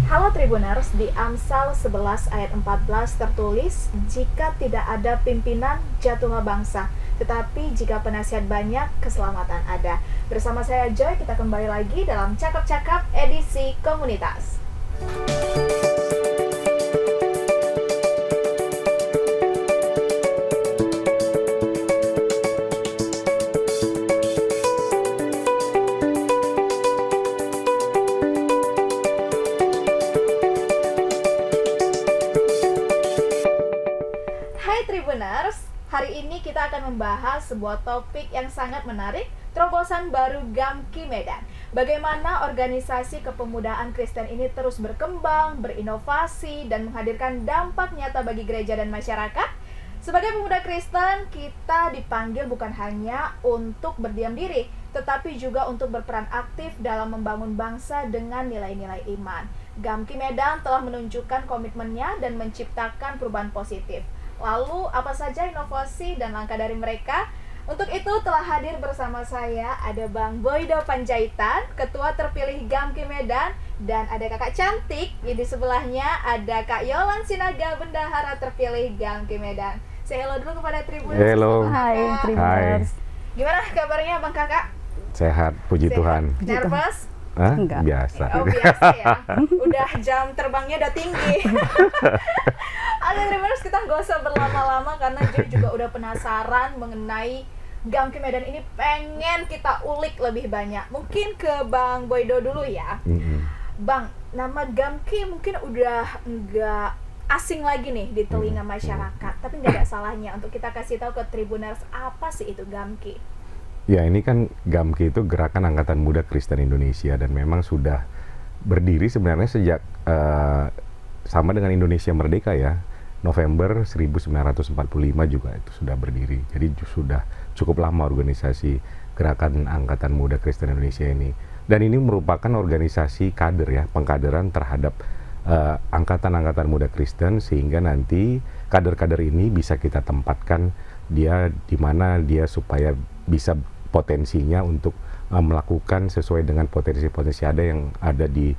Halo Tribuners, di Amsal 11 ayat 14 tertulis, jika tidak ada pimpinan, jatuhlah bangsa. Tetapi jika penasihat banyak, keselamatan ada. Bersama saya Joy, kita kembali lagi dalam Cakap-Cakap edisi Komunitas. Hai Tribuners, hari ini kita akan membahas sebuah topik yang sangat menarik, terobosan baru Gamki Medan. Bagaimana organisasi kepemudaan Kristen ini terus berkembang, berinovasi, dan menghadirkan dampak nyata bagi gereja dan masyarakat. Sebagai pemuda Kristen, kita dipanggil bukan hanya untuk berdiam diri, tetapi juga untuk berperan aktif dalam membangun bangsa dengan nilai-nilai iman. Gamki Medan telah menunjukkan komitmennya dan menciptakan perubahan positif. Lalu, apa saja inovasi dan langkah dari mereka? Untuk itu telah hadir bersama saya ada Bang Boydo Panjaitan, Ketua terpilih Gamki Medan, dan ada Kakak Cantik. Di sebelahnya ada Kak Yolan Sinaga, Bendahara terpilih Gamki Medan. Say hello dulu kepada Tribuners. Hello. Hai Tribuners. Gimana kabarnya Bang Kakak? Sehat, puji Sehat. Tuhan. Nervous? Hah? Enggak. Biasa. Oh biasa ya. Udah jam terbangnya udah tinggi. Oke Tribuners, kita nggak usah berlama-lama karena Joy juga udah penasaran mengenai Gamki Medan ini, pengen kita ulik lebih banyak. Mungkin ke Bang Boydo dulu ya. Bang, nama Gamki mungkin udah nggak asing lagi nih di telinga masyarakat, tapi nggak ada salahnya untuk kita kasih tahu ke Tribuners apa sih itu Gamki. Ya, ini kan Gamki itu Gerakan Angkatan Muda Kristen Indonesia, dan memang sudah berdiri sebenarnya sejak sama dengan Indonesia Merdeka ya. November 1945 juga itu sudah berdiri. Jadi sudah cukup lama organisasi Gerakan Angkatan Muda Kristen Indonesia ini. Dan ini merupakan organisasi kader ya, pengkaderan terhadap angkatan-angkatan muda Kristen, sehingga nanti kader-kader ini bisa kita tempatkan dia di mana dia supaya bisa potensinya untuk melakukan sesuai dengan potensi-potensi ada yang ada di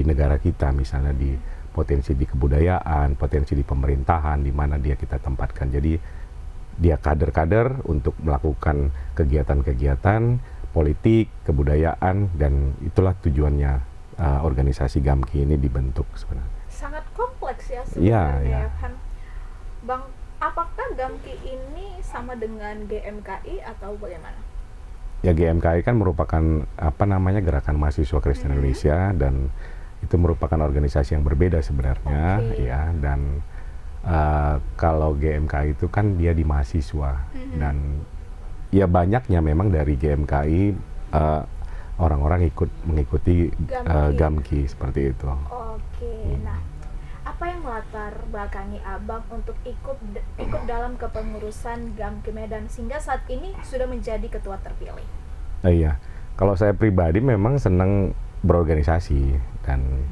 negara kita, misalnya di potensi di kebudayaan, potensi di pemerintahan, di mana dia kita tempatkan. Jadi dia kader-kader untuk melakukan kegiatan-kegiatan politik, kebudayaan, dan itulah tujuannya organisasi Gamki ini dibentuk sebenarnya. Sangat kompleks ya Iya, sebenarnya iya. kan. Bang, apakah Gamki ini sama dengan GMKI atau bagaimana? Ya, GMKI kan merupakan Gerakan Mahasiswa Kristen Indonesia, dan itu merupakan organisasi yang berbeda sebenarnya. Ya. Dan kalau GMKI itu kan dia di mahasiswa, dan ya banyaknya memang dari GMKI orang-orang mengikuti Gamki seperti itu. Nah, apa yang melatar belakangi Abang untuk ikut dalam kepengurusan Gamki Medan sehingga saat ini sudah menjadi ketua terpilih? Iya, kalau saya pribadi memang senang berorganisasi, dan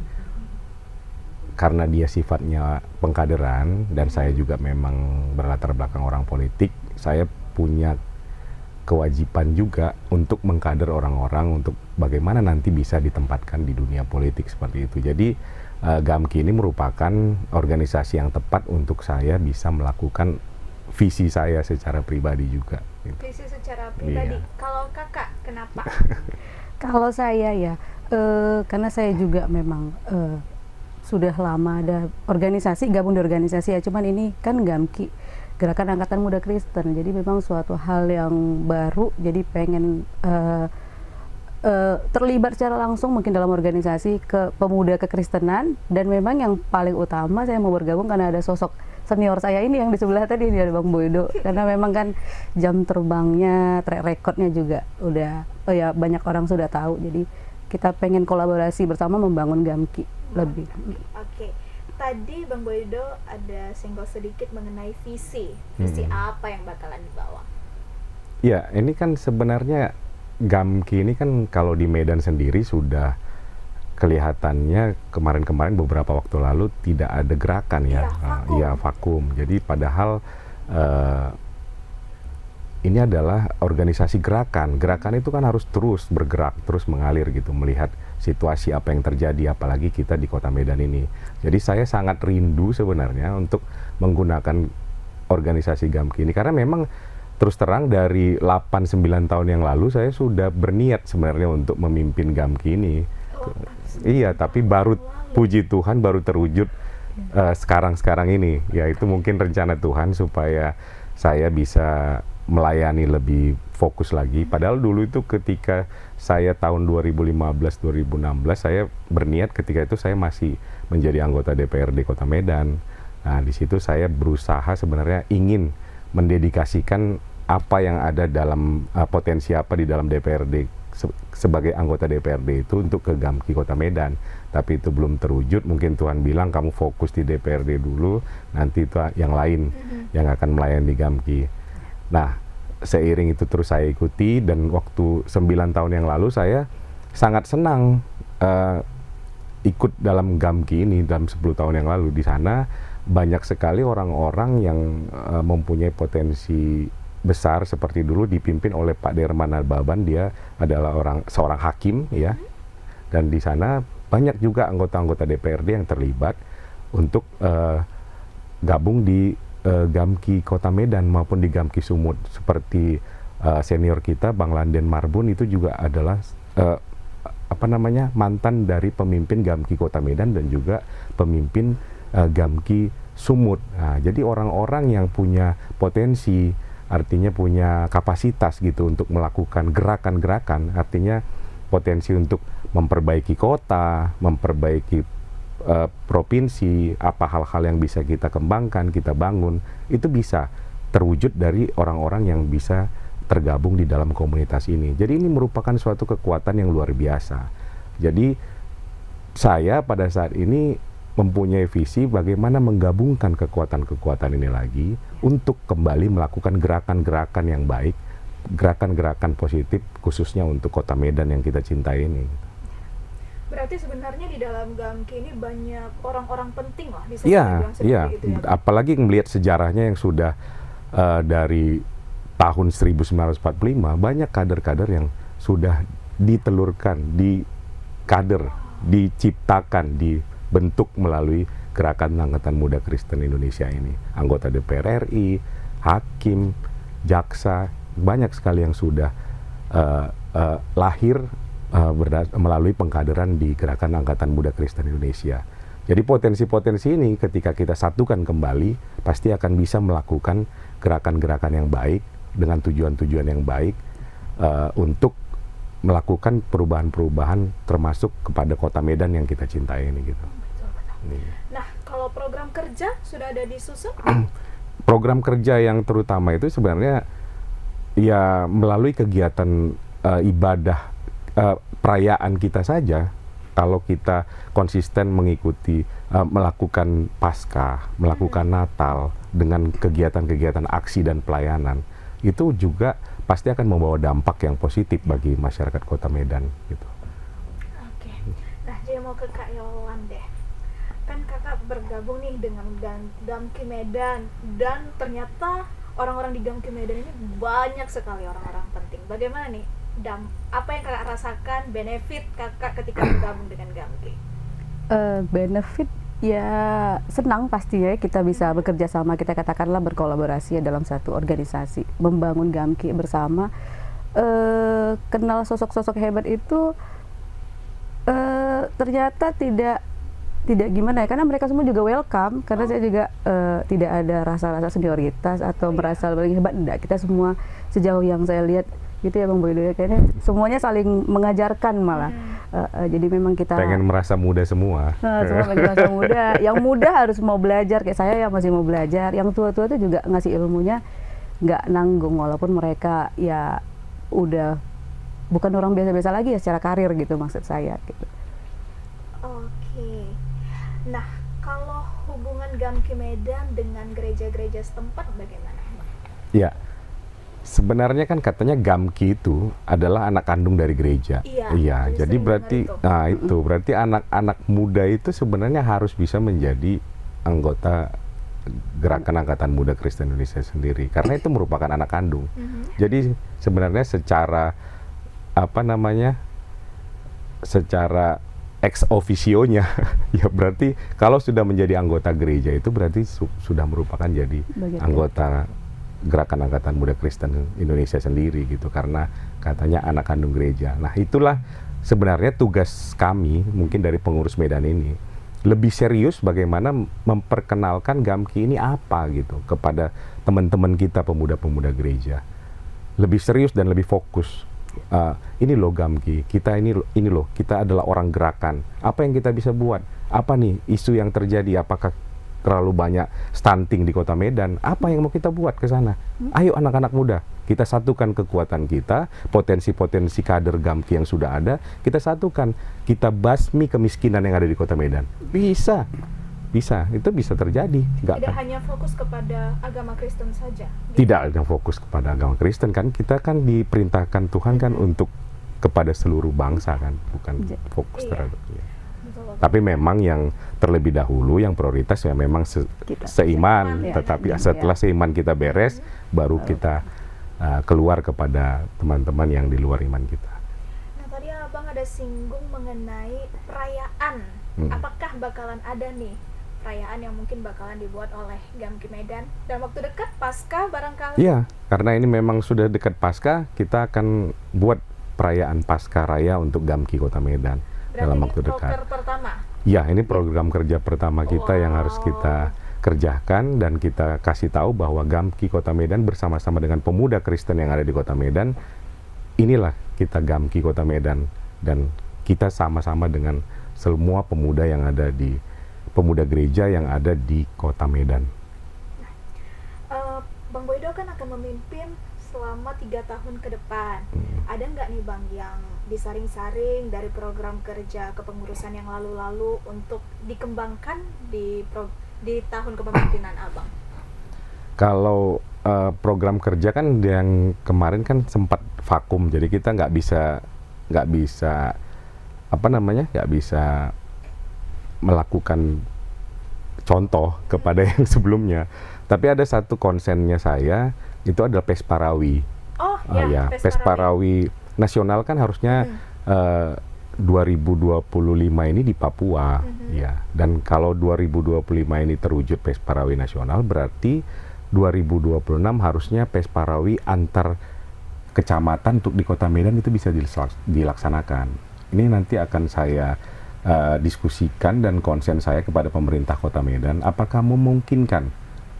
karena dia sifatnya pengkaderan dan saya juga memang berlatar belakang orang politik, saya punya kewajiban juga untuk mengkader orang-orang untuk bagaimana nanti bisa ditempatkan di dunia politik seperti itu. Jadi Gamki ini merupakan organisasi yang tepat untuk saya bisa melakukan visi saya secara pribadi juga. Visi secara pribadi. Iya. Kalau Kakak, kenapa? Kalau saya ya, karena saya juga memang sudah lama ada organisasi, gabung di organisasi ya. Cuman ini kan Gamki, Gerakan Angkatan Muda Kristen. Jadi memang suatu hal yang baru. Jadi pengen terlibat secara langsung mungkin dalam organisasi ke pemuda kekristenan, dan memang yang paling utama saya mau bergabung karena ada sosok senior saya ini yang di sebelah tadi, ini ada Bang Boydo, karena memang kan jam terbangnya, track recordnya juga udah banyak orang sudah tahu. Jadi kita pengen kolaborasi bersama membangun Gamki lebih. Oke. Tadi Bang Boydo ada singgol sedikit mengenai visi apa yang bakalan dibawa. Ya, ini kan sebenarnya Gamki ini kan kalau di Medan sendiri sudah kelihatannya kemarin-kemarin beberapa waktu lalu tidak ada gerakan ya. Iya, vakum. Jadi padahal ini adalah organisasi gerakan. Gerakan itu kan harus terus bergerak, terus mengalir gitu, melihat situasi apa yang terjadi, apalagi kita di Kota Medan ini. Jadi saya sangat rindu sebenarnya untuk menggunakan organisasi GAMKI ini, karena memang terus terang dari 8-9 tahun yang lalu saya sudah berniat sebenarnya untuk memimpin GAMKI ini. Iya, tapi baru, puji Tuhan, baru terwujud sekarang-sekarang ini. Ya itu mungkin rencana Tuhan supaya saya bisa melayani lebih fokus lagi. Padahal dulu itu ketika saya tahun 2015-2016 saya berniat, ketika itu saya masih menjadi anggota DPRD Kota Medan. Nah, di situ saya berusaha sebenarnya ingin mendedikasikan apa yang ada dalam potensi apa di dalam DPRD sebagai anggota DPRD itu untuk ke GAMKI Kota Medan. Tapi itu belum terwujud. Mungkin Tuhan bilang kamu fokus di DPRD dulu, nanti itu yang lain yang akan melayani GAMKI. Nah, seiring itu terus saya ikuti, dan waktu 9 tahun yang lalu saya sangat senang ikut dalam GAMKI ini dalam 10 tahun yang lalu. Di sana banyak sekali orang-orang yang mempunyai potensi besar, seperti dulu dipimpin oleh Pak Derman Nababan. Dia adalah seorang hakim ya, dan di sana banyak juga anggota-anggota DPRD yang terlibat untuk gabung di GAMKI Kota Medan maupun di GAMKI Sumut. Seperti senior kita Bang Landen Marbun itu juga adalah mantan dari pemimpin GAMKI Kota Medan dan juga pemimpin GAMKI Sumut. Nah, jadi orang-orang yang punya potensi, artinya punya kapasitas gitu untuk melakukan gerakan-gerakan, artinya potensi untuk memperbaiki kota, memperbaiki provinsi, apa hal-hal yang bisa kita kembangkan, kita bangun, itu bisa terwujud dari orang-orang yang bisa tergabung di dalam komunitas ini. Jadi ini merupakan suatu kekuatan yang luar biasa. Jadi saya pada saat ini mempunyai visi bagaimana menggabungkan kekuatan-kekuatan ini lagi untuk kembali melakukan gerakan-gerakan yang baik, gerakan-gerakan positif khususnya untuk Kota Medan yang kita cintai ini. Berarti sebenarnya di dalam GAMKI ini banyak orang-orang penting lah, bisa Iya, dibilang seperti iya. itu ya. Apalagi melihat sejarahnya yang sudah dari tahun 1945, banyak kader-kader yang sudah ditelurkan, diciptakan, dibentuk melalui Gerakan Angkatan Muda Kristen Indonesia ini. Anggota DPR RI, hakim, jaksa, banyak sekali yang sudah lahir melalui pengkaderan di Gerakan Angkatan Muda Kristen Indonesia. Jadi potensi-potensi ini ketika kita satukan kembali, pasti akan bisa melakukan gerakan-gerakan yang baik dengan tujuan-tujuan yang baik untuk melakukan perubahan-perubahan termasuk kepada Kota Medan yang kita cintai ini gitu. Betul. Nah, kalau program kerja sudah ada disusun? Program kerja yang terutama itu sebenarnya ya melalui kegiatan ibadah perayaan kita saja. Kalau kita konsisten mengikuti melakukan Paskah, melakukan Natal dengan kegiatan-kegiatan aksi dan pelayanan, itu juga pasti akan membawa dampak yang positif bagi masyarakat Kota Medan gitu. Oke. Nah, jadi mau ke Kak Yolan deh. Kan kakak bergabung nih dengan GAMKI Medan, dan ternyata orang-orang di GAMKI Medan ini banyak sekali orang-orang penting. Bagaimana nih apa yang kakak rasakan, benefit kakak ketika bergabung dengan GAMKI? Benefit ya senang pasti ya, kita bisa bekerja sama, kita katakanlah berkolaborasi ya dalam satu organisasi, membangun GAMKI bersama. Kenal sosok-sosok hebat itu ternyata tidak gimana ya, karena mereka semua juga welcome, karena saya juga tidak ada rasa-rasa senioritas atau merasa lebih hebat, enggak. Kita semua sejauh yang saya lihat gitu ya Bang Boydo ya, kayaknya semuanya saling mengajarkan malah. Jadi memang kita pengen merasa muda semua. Semua pengen merasa muda. Yang muda harus mau belajar, kayak saya yang masih mau belajar. Yang tua-tua itu juga ngasih ilmunya nggak nanggung, walaupun mereka ya udah bukan orang biasa-biasa lagi ya secara karir gitu, maksud saya gitu. Oke. Nah, kalau hubungan GAMKI Medan dengan gereja-gereja setempat bagaimana? Ya, sebenarnya kan katanya GAMKI itu adalah anak kandung dari gereja. Iya. Jadi berarti, itu berarti anak-anak muda itu sebenarnya harus bisa menjadi anggota Gerakan Angkatan Muda Kristen Indonesia sendiri, karena itu merupakan anak kandung. Jadi sebenarnya secara secara ex officio-nya ya berarti kalau sudah menjadi anggota gereja itu berarti sudah merupakan jadi Bagian anggota Gerakan Angkatan Muda Kristen Indonesia sendiri gitu, karena katanya anak kandung gereja. Nah itulah sebenarnya tugas kami mungkin dari pengurus Medan ini, lebih serius bagaimana memperkenalkan GAMKI ini apa gitu kepada teman-teman kita pemuda-pemuda gereja, lebih serius dan lebih fokus. Ini loh GAMKI, kita ini loh, kita adalah orang gerakan. Apa yang kita bisa buat? Apa nih isu yang terjadi? Apakah terlalu banyak stunting di Kota Medan? Apa yang mau kita buat ke sana? Ayo anak-anak muda, kita satukan kekuatan kita, potensi-potensi kader GAMKI yang sudah ada, kita satukan, kita basmi kemiskinan yang ada di Kota Medan. Bisa, itu bisa terjadi. Tidak hanya fokus kepada agama Kristen saja. Tidak ada fokus kepada agama Kristen kan, kita kan diperintahkan Tuhan kan untuk kepada seluruh bangsa kan, bukan fokus terhadap dia. Tapi memang yang terlebih dahulu yang prioritas ya memang seiman, tetapi setelah seiman kita beres, baru kita keluar kepada teman-teman yang di luar iman kita. Nah tadi Abang ada singgung mengenai perayaan. Apakah bakalan ada nih perayaan yang mungkin bakalan dibuat oleh GAMKI Medan dalam waktu dekat pasca barangkali? Iya, karena ini memang sudah dekat pasca, kita akan buat perayaan pasca raya untuk GAMKI Kota Medan. Berarti dalam ini waktu dekat. pertama? Ya, ini program kerja pertama kita yang harus kita kerjakan, dan kita kasih tahu bahwa GAMKI Kota Medan bersama-sama dengan pemuda Kristen yang ada di Kota Medan, inilah kita GAMKI Kota Medan, dan kita sama-sama dengan semua pemuda yang ada di pemuda gereja yang ada di Kota Medan. Bang Boydo kan akan memimpin selama 3 tahun ke depan. Ada nggak nih Bang yang disaring-saring dari program kerja kepengurusan yang lalu-lalu untuk dikembangkan di tahun kepemimpinan Abang? Kalau program kerja kan yang kemarin kan sempat vakum, jadi kita nggak bisa melakukan contoh kepada yang sebelumnya. Tapi ada satu konsennya saya, itu adalah Pesparawi. Oh ya, Pesparawi nasional kan harusnya 2025 ini di Papua, ya. Dan kalau 2025 ini terwujud Pesparawi nasional, berarti 2026 harusnya Pesparawi antar kecamatan untuk di Kota Medan itu bisa dilaksanakan. Ini nanti akan saya diskusikan dan konsen saya kepada pemerintah Kota Medan, apakah memungkinkan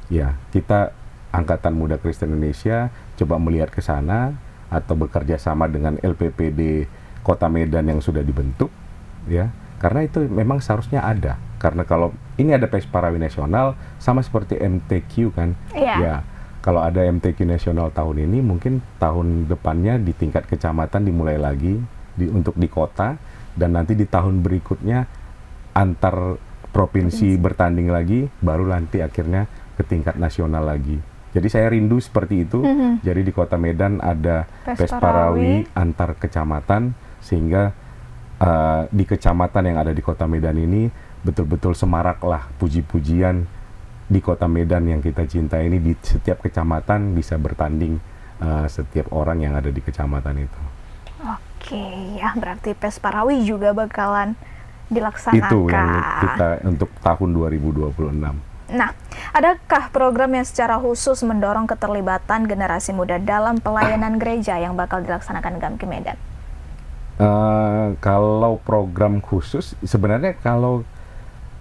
ya kita Angkatan Muda Kristen Indonesia coba melihat ke sana atau bekerja sama dengan LPPD Kota Medan yang sudah dibentuk, ya, karena itu memang seharusnya ada, karena kalau ini ada Pesparawi nasional sama seperti MTQ kan, ya, kalau ada MTQ nasional tahun ini, mungkin tahun depannya di tingkat kecamatan dimulai lagi untuk di kota, dan nanti di tahun berikutnya antar provinsi bertanding lagi, baru nanti akhirnya ke tingkat nasional lagi. Jadi saya rindu seperti itu. Jadi di Kota Medan ada Pesparawi antar kecamatan, sehingga di kecamatan yang ada di Kota Medan ini betul-betul semaraklah puji-pujian di Kota Medan yang kita cintai ini. Di setiap kecamatan bisa bertanding setiap orang yang ada di kecamatan itu. Oke, ya berarti Pesparawi juga bakalan dilaksanakan. Itu yang kita untuk tahun 2026. Nah, adakah program yang secara khusus mendorong keterlibatan generasi muda dalam pelayanan gereja yang bakal dilaksanakan GAMKI Medan? Kalau program khusus, sebenarnya kalau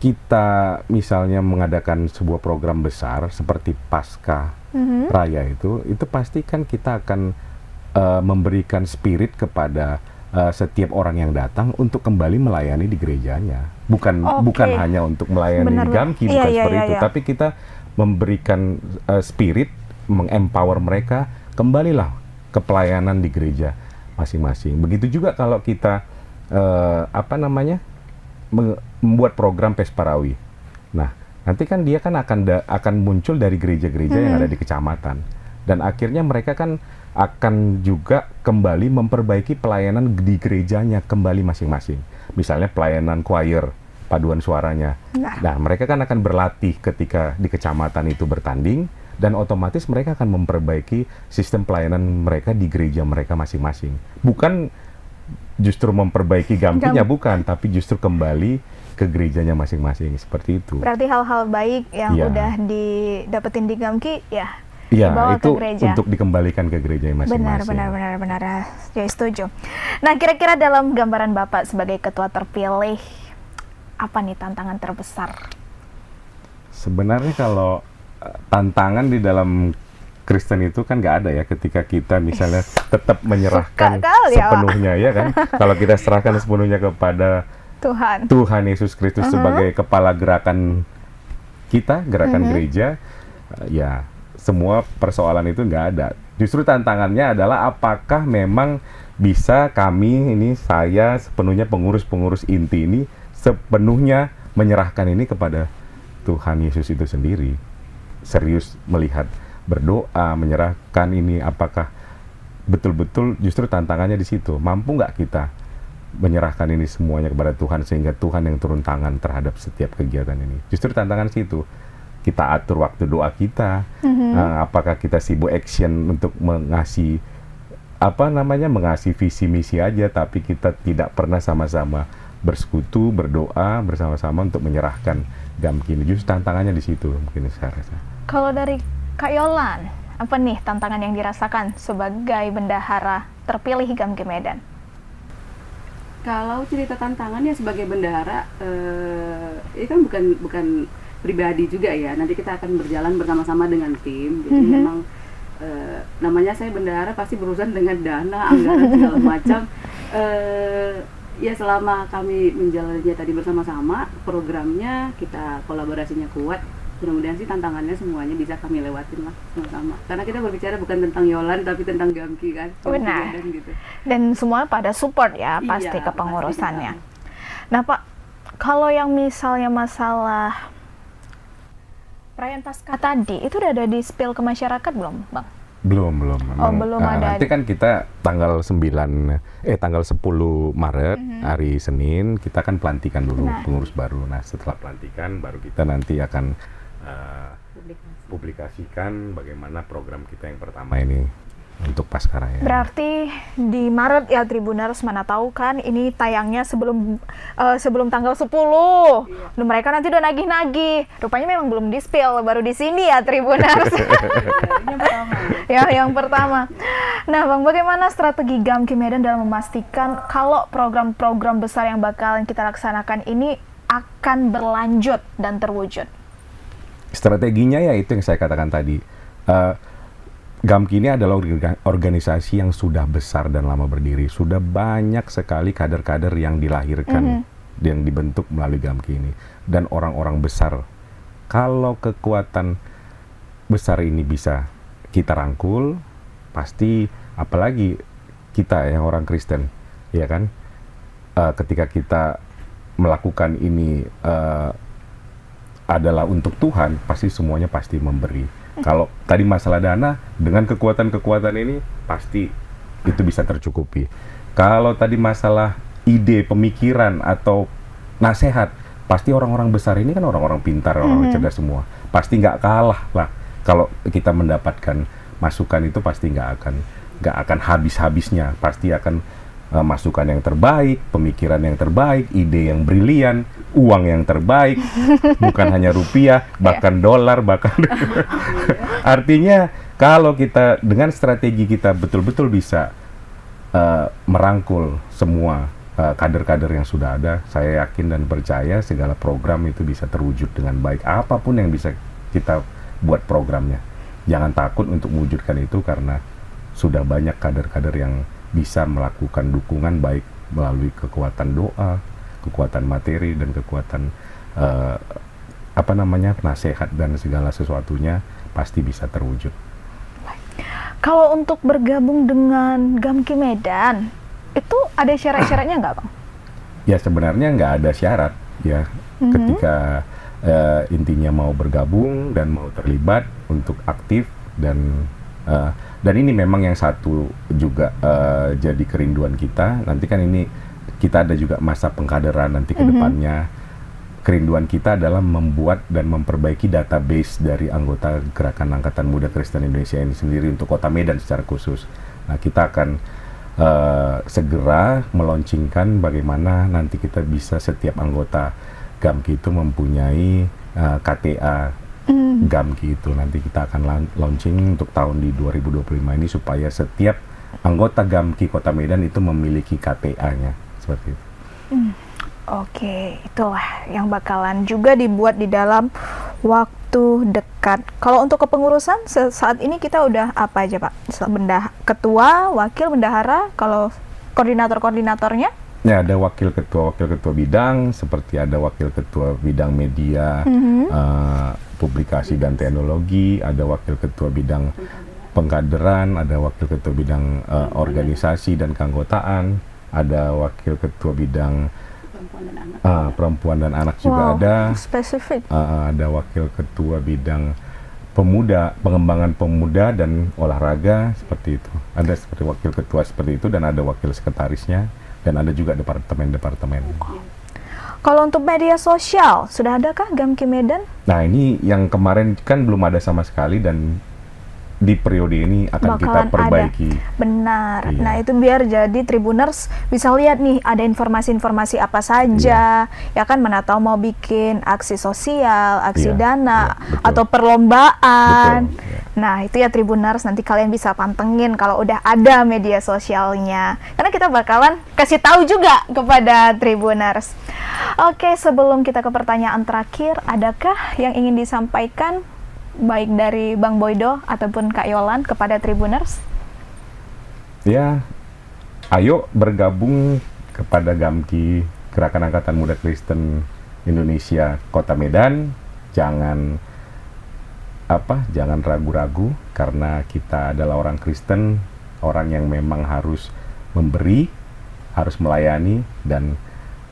kita misalnya mengadakan sebuah program besar seperti Pasca Raya itu pasti kan kita akan memberikan spirit kepada setiap orang yang datang untuk kembali melayani di gerejanya, bukan hanya untuk melayani di GAMKI, bukan seperti itu, tapi kita memberikan spirit, mengempower mereka, kembalilah ke pelayanan di gereja masing-masing. Begitu juga kalau kita membuat program Pesparawi. Nah, nanti kan dia kan akan muncul dari gereja-gereja yang ada di kecamatan, dan akhirnya mereka kan akan juga kembali memperbaiki pelayanan di gerejanya kembali masing-masing. Misalnya pelayanan choir, paduan suaranya. Nah, mereka kan akan berlatih ketika di kecamatan itu bertanding, dan otomatis mereka akan memperbaiki sistem pelayanan mereka di gereja mereka masing-masing. Bukan justru memperbaiki Gamkinya, bukan, tapi justru kembali ke gerejanya masing-masing, seperti itu. Berarti hal-hal baik yang Iya. udah didapetin di Gamki ya Iya, dibawa itu ke gereja. untuk dikembalikan ke gerejanya masing-masing. Benar. Ya, setuju. Nah, kira-kira dalam gambaran Bapak sebagai ketua terpilih, apa nih tantangan terbesar? Sebenarnya kalau tantangan di dalam Kristen itu kan nggak ada ya, ketika kita misalnya tetap menyerahkan Suka kali ya, Pak. sepenuhnya, ya kan? Kalau kita serahkan sepenuhnya kepada Tuhan Yesus Kristus sebagai kepala gerakan kita, gerakan gereja, ya semua persoalan itu nggak ada. Justru tantangannya adalah apakah memang bisa kami ini, saya sepenuhnya pengurus-pengurus inti ini sepenuhnya menyerahkan ini kepada Tuhan Yesus itu sendiri. Serius melihat, berdoa, menyerahkan ini, apakah betul-betul justru tantangannya di situ. Mampu nggak kita menyerahkan ini semuanya kepada Tuhan sehingga Tuhan yang turun tangan terhadap setiap kegiatan ini. Justru tantangan situ. Kita atur waktu doa kita. Apakah kita sibuk action untuk mengasih mengasih visi misi aja, tapi kita tidak pernah sama-sama bersekutu, berdoa bersama-sama untuk menyerahkan Gamki ini. Justru tantangannya di situ mungkin saya rasa. Kalau dari Kak Yolan, apa nih tantangan yang dirasakan sebagai bendahara terpilih Gamki Medan? Kalau cerita tantangannya sebagai bendahara, ini kan bukan pribadi juga ya. Nanti kita akan berjalan bersama-sama dengan tim. Jadi memang namanya saya bendahara pasti berurusan dengan dana, anggaran segala macam. Ya selama kami menjalannya tadi bersama-sama, programnya kita kolaborasinya kuat. Mudah-mudahan sih tantangannya semuanya bisa kami lewatin lah sama-sama. Karena kita berbicara bukan tentang Yolan tapi tentang Gamki kan. Benar. Gitu. Dan semua pada support ya Iya, pasti kepengurusannya. pasti. Nah Pak, kalau yang misalnya masalah perayaan Paskah tadi, itu udah ada di spill ke masyarakat belum Bang? Belum. Belum ada. Nanti kan kita tanggal 10 Maret, hari Senin, kita kan pelantikan dulu pengurus baru. Nah, setelah pelantikan baru kita nanti akan publikasikan bagaimana program kita yang pertama ini untuk Paskah Raya. Berarti di Maret ya Tribuners, mana tahu kan ini tayangnya sebelum tanggal 10. Duh, mereka nanti udah nagih-nagih. Rupanya memang belum di-spill, baru di sini ya Tribuners. Yang pertama. Nah, Bang, bagaimana strategi Gamki Medan dalam memastikan kalau program-program besar yang bakalan kita laksanakan ini akan berlanjut dan terwujud? Strateginya ya itu yang saya katakan tadi. Gamki ini adalah organisasi yang sudah besar dan lama berdiri. Sudah banyak sekali kader-kader yang dilahirkan, yang dibentuk melalui Gamki ini. Dan orang-orang besar. Kalau kekuatan besar ini bisa kita rangkul, pasti apalagi kita yang orang Kristen, ya kan? Ketika kita melakukan ini adalah untuk Tuhan, pasti semuanya pasti memberi. Kalau tadi masalah dana, dengan kekuatan-kekuatan ini pasti itu bisa tercukupi. Kalau tadi masalah ide, pemikiran, atau nasihat, pasti orang-orang besar ini kan orang-orang pintar, orang-orang cerdas semua. Pasti nggak kalah lah. Kalau kita mendapatkan masukan itu pasti nggak akan habis-habisnya. Pasti akan masukan yang terbaik, pemikiran yang terbaik, ide yang brilian, uang yang terbaik, bukan hanya rupiah, bahkan dolar, bahkan artinya kalau kita dengan strategi kita betul-betul bisa merangkul semua kader-kader yang sudah ada, saya yakin dan percaya segala program itu bisa terwujud dengan baik, apapun yang bisa kita buat programnya. Jangan takut untuk mewujudkan itu karena sudah banyak kader-kader yang bisa melakukan dukungan baik melalui kekuatan doa, kekuatan materi, dan kekuatan nasihat dan segala sesuatunya pasti bisa terwujud. Kalau untuk bergabung dengan Gamki Medan, itu ada syarat-syaratnya nggak, Bang? Ya sebenarnya nggak ada syarat ya. Ketika intinya mau bergabung dan mau terlibat untuk aktif dan ini memang yang satu juga jadi kerinduan kita. Nanti kan ini kita ada juga masa pengkaderan nanti ke depannya. Kerinduan kita adalah membuat dan memperbaiki database dari anggota Gerakan Angkatan Muda Kristen Indonesia ini sendiri untuk Kota Medan secara khusus. Nah, kita akan segera meluncurkan bagaimana nanti kita bisa setiap anggota GAMKI itu mempunyai KTA GAMKI itu. Nanti kita akan launching untuk tahun di 2025 ini supaya setiap anggota GAMKI Kota Medan itu memiliki KTA-nya seperti itu. Oke, itulah yang bakalan juga dibuat di dalam waktu dekat. Kalau untuk kepengurusan saat ini kita udah apa aja Pak? Ketua, wakil, bendahara, kalau koordinator-koordinatornya? Ya, ada wakil ketua bidang, seperti ada wakil ketua bidang media, publikasi dan teknologi, ada wakil ketua bidang pengkaderan, ada wakil ketua bidang organisasi dan keanggotaan, ada wakil ketua bidang perempuan dan anak juga ada. Spesifik. Ada wakil ketua bidang pengembangan pemuda dan olahraga seperti itu. Ada seperti wakil ketua seperti itu dan ada wakil sekretarisnya dan ada juga departemen-departemen. Kalau untuk media sosial sudah adakah GAMKI Medan? Nah, ini yang kemarin kan belum ada sama sekali dan di periode ini akan kita perbaiki. Benar. Iya. Nah, itu biar jadi Tribuners bisa lihat nih ada informasi-informasi apa saja. Ya kan, mana tahu mau bikin aksi sosial, aksi dana, atau perlombaan. Betul, ya. Nah, itu ya Tribuners, nanti kalian bisa pantengin kalau udah ada media sosialnya. Karena kita bakalan kasih tahu juga kepada Tribuners. Oke, sebelum kita ke pertanyaan terakhir, adakah yang ingin disampaikan baik dari Bang Boydo ataupun Kak Yolan kepada Tribuners? Ya, ayo bergabung kepada GAMKI, Gerakan Angkatan Muda Kristen Indonesia Kota Medan. Jangan ragu-ragu, karena kita adalah orang Kristen, orang yang memang harus memberi, harus melayani, dan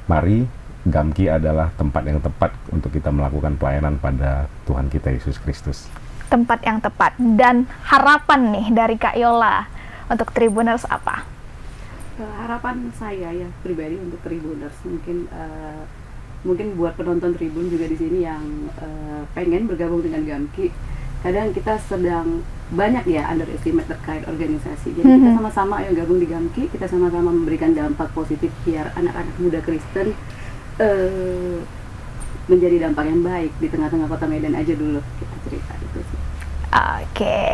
mari GAMKI adalah tempat yang tepat untuk kita melakukan pelayanan pada Tuhan kita Yesus Kristus. Tempat yang tepat. Dan harapan nih dari Kak Yola untuk Tribuners apa? Harapan saya ya pribadi untuk Tribuners, mungkin buat penonton Tribun juga di sini yang pengen bergabung dengan GAMKI. Kadang kita sedang banyak ya underestimate terkait organisasi. Jadi kita sama-sama ayo gabung di GAMKI, kita sama-sama memberikan dampak positif biar anak-anak muda Kristen menjadi dampak yang baik di tengah-tengah Kota Medan aja dulu, kita cerita itu sih. Oke.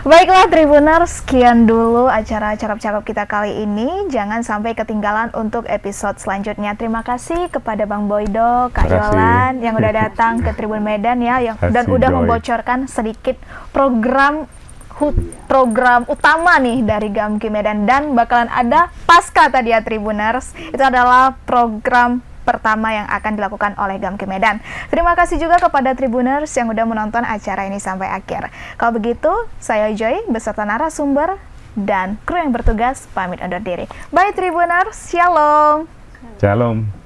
Baiklah Tribuners, sekian dulu acara Cakap-Cakap kita kali ini. Jangan sampai ketinggalan untuk episode selanjutnya. Terima kasih kepada Bang Boydo, Kak Yolan yang udah datang ke Tribun Medan ya, dan udah membocorkan sedikit program utama nih dari GAMKI Medan, dan bakalan ada pasca tadi ya Tribuners. Itu adalah program pertama yang akan dilakukan oleh GAMKI Medan. Terima kasih juga kepada Tribuners yang udah menonton acara ini sampai akhir. Kalau begitu, saya Joy beserta narasumber dan kru yang bertugas pamit undur diri. Bye Tribuners, Shalom. Shalom.